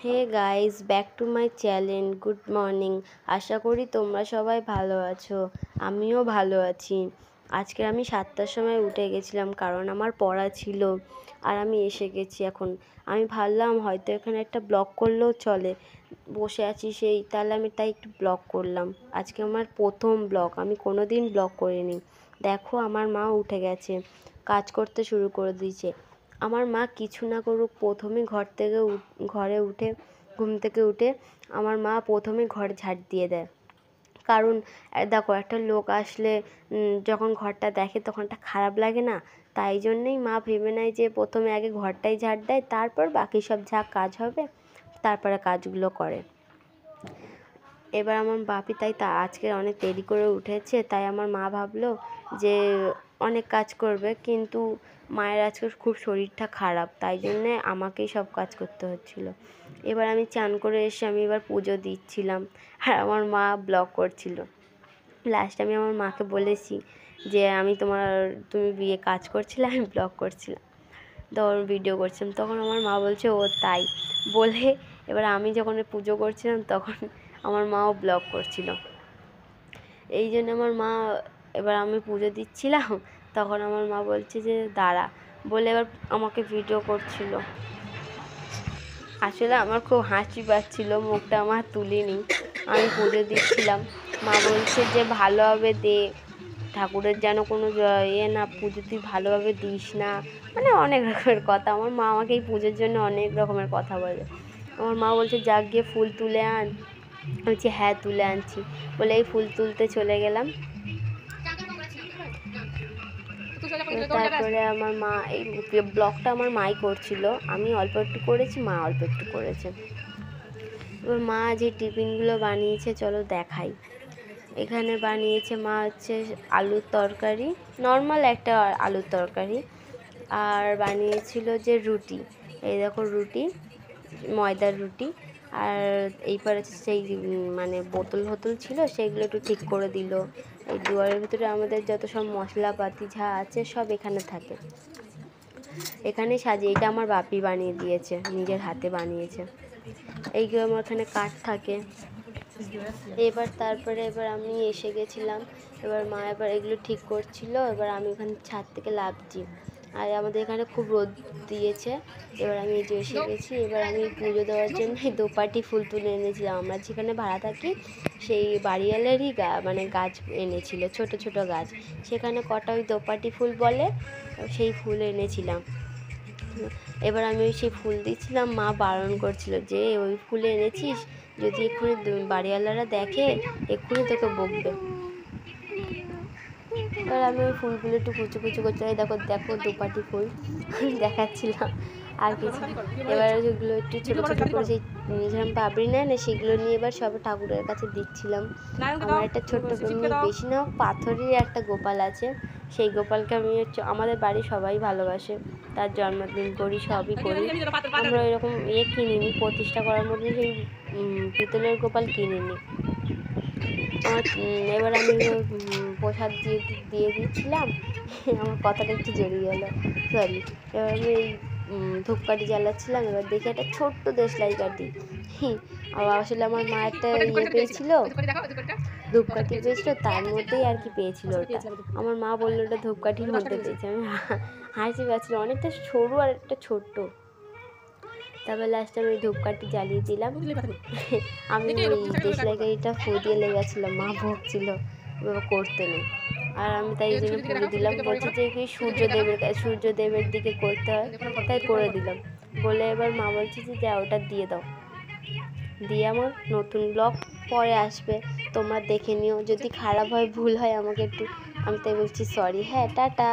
Hey guys, back to my channel. Good morning. আশা করি তোমরা সবাই ভালো আছো, আমিও ভালো আছি। আজকে আমি 7টার সময় উঠে গেছিলাম, কারণ আমার পড়া ছিল। আর আমি এসে গেছি এখন। আমি ভাবলাম হয়তো এখানে একটা ব্লগ করলেও চলে, বসে আছি তাহলে আমি তাই একটু ব্লগ করলাম। আজকে আমার প্রথম ব্লগ, আমি কোনো দিন ব্লগ করিনি। দেখো, আমার মা উঠে গেছে, কাজ করতে শুরু করে দিয়েছে। আমার মা কিছু না করুক, প্রথমে ঘুম থেকে উঠে আমার মা প্রথমে ঘর ঝাড় দিয়ে দেয়। কারণ দেখো, একটা লোক আসলে যখন ঘরটা দেখে তখন একটা খারাপ লাগে না? তাই জন্যেই মা ভেবে নেয় যে প্রথমে আগে ঘরটাই ঝাড় দেয়, তারপর বাকি সব যা কাজ হবে তারপরে কাজগুলো করে। এবার আমার বাপি আজকে অনেক দেরি করে উঠেছে, তাই আমার মা ভাবলো যে অনেক কাজ করবে, কিন্তু মায়ের আজকে খুব শরীরটা খারাপ, তাই জন্যে আমাকেই সব কাজ করতে হচ্ছিলো। এবার আমি চান করে এসে আমি এবার পুজো দিচ্ছিলাম, আর আমার মা ব্লগ করছিল। লাস্টে আমি আমার মাকে বলেছি যে তুমি বিয়ে কাজ করছিলে, আমি ব্লগ করছিলাম, তখন ভিডিও করছিলাম। তখন আমার মা বলছে ও তাই বলে, এবার আমি যখন পুজো করছিলাম তখন আমার মাও ব্লগ করছিল। এই জন্য এবার আমি পুজো দিচ্ছিলাম, তখন আমার মা বলছে যে দাঁড়া বলে এবার আমাকে ভিডিও করছিল। আসলে আমার খুব হাসি পাচ্ছিল, মুখটা আমার তুলিনি, আমি পুজো দিচ্ছিলাম। মা বলছে যে ভালোভাবে দে, ঠাকুরের যেন কোনো না, পুজো তুই ভালোভাবে দিস না, মানে অনেক রকমের কথা। আমার মা আমাকে এই পুজোর জন্য অনেক রকমের কথা বলে। আমার মা বলছে যা গিয়ে ফুল তুলে আন। বলছি হ্যাঁ, তুলে আনছি বলে এই ফুল তুলতে চলে গেলাম। তারপরে আমার মা এই ব্লগটা আমার মাই করছিল, আমি অল্প একটু করেছি, মা অল্প একটু করেছে। এবার মা যে টিফিনগুলো বানিয়েছে চলো দেখাই। এখানে বানিয়েছে মা হচ্ছে আলুর তরকারি, নর্মাল একটা আলুর তরকারি, আর বানিয়েছিল যে রুটি। এই দেখো রুটি, ময়দার রুটি। আর এইবার সেই মানে বোতল ছিল, সেইগুলো একটু ঠিক করে দিল। এই দুয়ারের ভিতরে আমাদের যত সব মশলাপাতি যা আছে সব এখানে থাকে, এখানে সাজিয়ে। এটা আমার বাপি বানিয়ে দিয়েছে, নিজের হাতে বানিয়েছে। এইগুলো আমার এখানে কাঠ থাকে। তারপরে আমি এসে গেছিলাম। এবার মা এগুলো ঠিক করছিল, এবার আমি ওখানে ছাদ থেকে লাফছি। আর আমাদের এখানে খুব রোদ দিয়েছে। এবার আমি এসে গেছি। এবার আমি পুজো দেওয়ার জন্য দোপাটি ফুল তুলে এনেছিলাম। আমরা যেখানে ভাড়া থাকি সেই বাড়িওয়ালেরই গাছ এনেছিল, ছোট ছোট গাছ, সেখানে কটা ওই দোপাটি ফুল বলে, সেই ফুল এনেছিলাম। এবার আমি সেই ফুল দিচ্ছিলাম, মা বারণ করছিল যে ওই ফুল এনেছিস, যদি এক্ষুনি বাড়িওয়ালারা দেখে এক্ষুনি তোকে বকবে। এবার আমি ওই ফুলগুলো একটু কুচু করছিলাম। দেখো দোপাটি ফুল দেখাচ্ছিলাম আর কিছু। এবার ওইগুলো একটু ছোটো করে সেই যেরকম পাপড়ি নেয় না, সেগুলো নিয়ে এবার সব ঠাকুরের কাছে দিচ্ছিলাম। আমার একটা ছোট্ট বেশি না পাথরের একটা গোপাল আছে, সেই গোপালকে আমাদের বাড়ির সবাই ভালোবাসে, তার জন্মদিন করি, সবই করি। আমরা এরকম কিনিনি, প্রতিষ্ঠা করার মধ্যে সেই পিতলের গোপাল কিনিনি। এবার আমি প্রসাদ দিয়ে দিচ্ছিলাম, আমার কথাটা একটু জড়িয়ে গেল, সরি। এবার আমি এই ধূপকাঠি জ্বালাচ্ছিলাম। এবার দেখি একটা ছোট্ট দেশলাই কাঠি, আসলে আমার মা একটা পেয়েছিল, ধূপকাঠি পেয়েছিল, তার মধ্যেই আর কি পেয়েছিল ওটা। আমার মা বললো ওটা ধূপকাঠির মধ্যে পেয়েছে। আমি হাসি পাচ্ছিল, অনেকটা সরু আর একটা ছোট্ট। তারপর লাস্টে আমি ধূপকাঠি জ্বালিয়ে দিলাম। আমি ওই দেশলাই কাঠিটা ফু দিয়ে লেগেছিলাম, মা ভোগছিল করতে নেই, আর আমি তাই এই জন্য পুজো দিলাম। বলছি যে কি সূর্যদেবের দিকে করতে হয়, তাই করে দিলাম বলে এবার মা বলছে যে যা ওটা দিয়ে দাও। দিয়ে আমার নতুন ব্লগ পরে আসবে, তোমরা দেখে নিও। যদি খারাপ হয়, ভুল হয় আমাকে একটু, আমি তাই বলছি সরি। হ্যাঁ, টাটা।